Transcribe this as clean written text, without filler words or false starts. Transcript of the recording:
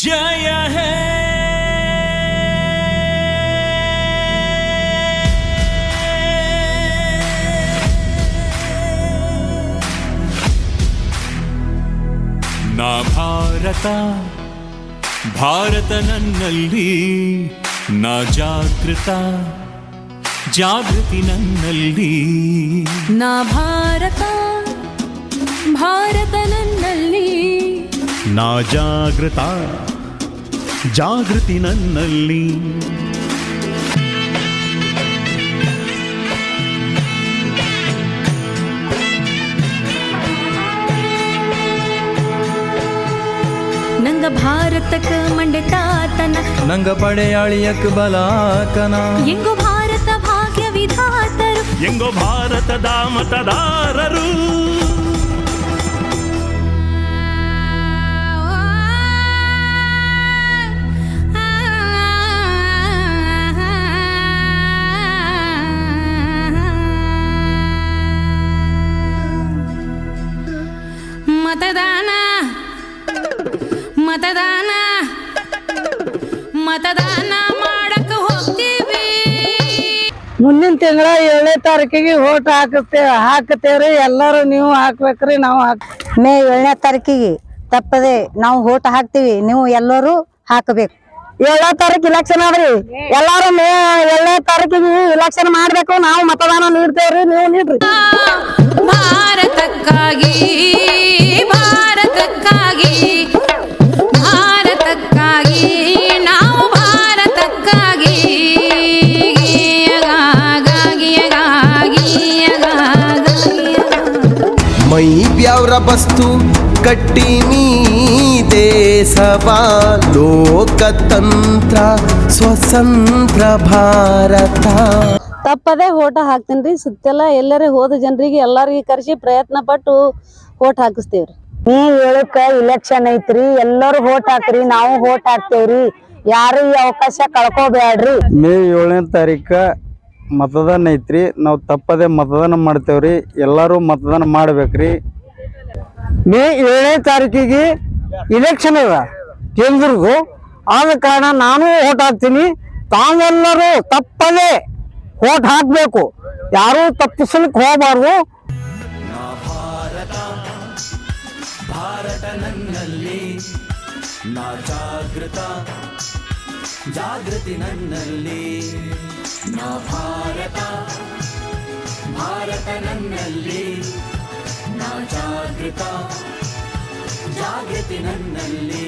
जय है ना भारत भारत नन्ನಲ್ಲಿ ना ಜಾಗೃತ ಜಾಗೃತಿ ನನ್ನಲ್ಲಿ ನಾ ಭಾರತ ಭಾರತ ನನ್ನಲ್ಲಿ ನಾ ಜಾಗೃತ ಜಾಗೃತಿ ನನ್ನಲ್ಲಿ ನಂಗ ಭಾರತಕ್ಕ ಮಂಡೆತಾತನ ನಂಗ ಪಡೆಯಾಳಿಯಕ್ ಬಲಾಕನ ಎಂಗೋ ಭಾರತ ಭಾಗ್ಯ ವಿಧಾತರು ಎಂಗೋ ಭಾರತದ ಮತದಾರರು ಮತದಾನ ಮತದಾನ ಮತದಾನ ಮಾಡಕ ಹೋಗ್ತೀವಿ. ಮುಂದಿನ ತಿಂಗಳ 7ನೇ ತಾರೀಕಿಗೆ ಓಟ್ ಹಾಕ್ತೇವ್ರಿ. ಎಲ್ಲರೂ ನೀವು ಹಾಕ್ಬೇಕ್ರಿ. ನಾವು ಮೇ 7ನೇ ತಾರೀಕಿಗೆ ತಪ್ಪದೆ ನಾವು ಓಟ್ ಹಾಕ್ತಿವಿ. ನೀವು ಎಲ್ಲರೂ ಹಾಕಬೇಕು. 7ನೇ ತಾರೀಕು ಇಲೆಕ್ಷನ್ ಆದ್ರಿ. ಎಲ್ಲಾರು ಮೇ 7ನೇ ತಾರೀಕಿಗೆ ಇಲೆಕ್ಷನ್ ಮಾಡ್ಬೇಕು. ನಾವು ಮತದಾನ ನೀಡ್ತೇವ್ರಿ. ನೀವು ನೀಡ್ರಿ. ಭಾರತಕ್ಕಾಗಿ ಭಾರತಕ್ಕಾಗಿ ಭಾರತಕ್ಕಾಗಿ ನಾವು ಭಾರತಕ್ಕಾಗಿ ಮೈ ಬ್ಯಾವ್ರ ಬಸ್ತು ಕಟ್ಟಿನಿ ದೇಶವಾ ಲೋಕತಂತ್ರ ಸ್ವತಂತ್ರ ಭಾರತ. ತಪ್ಪದೆ ಓಟ್ ಹಾಕ್ತೀನಿ. ಸುತ್ತೆಲ್ಲ ಎಲ್ಲರೇ ಹೋದ ಜನರಿಗೆ ಎಲ್ಲರಿಗೆ ಕರೆಸಿ ಪ್ರಯತ್ನ ಪಟ್ಟು ಓಟ್ ಹಾಕಿಸ್ತೇವ್ರಿ. ಮೇ 7ಕ್ಕೆ ಇಲೆಕ್ಷನ್ ಐತ್ರಿ. ಎಲ್ಲರೂ ಓಟ್ ಹಾಕ್ರಿ. ನಾವು ಓಟ್ ಹಾಕ್ತೇವ್ರಿ. ಯಾರು ಈ ಅವಕಾಶ ಕಳ್ಕೋಬೇಡ್ರಿ. ಮೇ 7ನೇ ತಾರೀಕು ಮತದಾನ ಐತ್ರಿ. ನಾವು ತಪ್ಪದೆ ಮತದಾನ ಮಾಡ್ತೇವ್ರಿ. ಎಲ್ಲರೂ ಮತದಾನ ಮಾಡ್ಬೇಕ್ರಿ. ಮೇ 7ನೇ ತಾರೀಕಿಗೆ ಇಲೆಕ್ಷನ್ ಇದ ಕೇಂದ್ರದ್ದು. ಆದ ಕಾರಣ ನಾನು ಓಟ್ ಹಾಕ್ತೀನಿ. ತಾವೆಲ್ಲರೂ ತಪ್ಪದೆ ಓಟ್ ಹಾಕ್ಬೇಕು. ಯಾರು ತಪ್ಪಿಸ್ಲಿಕ್ಕೆ ಹೋಗಬಾರ್ದು. ಭಾರತ ನನ್ನಲ್ಲಿ ನಾ ಜಾಗೃತ ಜಾಗೃತಿ ನನ್ನಲ್ಲಿ ನಾ ಭಾರತ ಭಾರತ ನನ್ನಲ್ಲಿ ನಾ ಜಾಗೃತ ಜಾಗೃತಿ ನನ್ನಲ್ಲಿ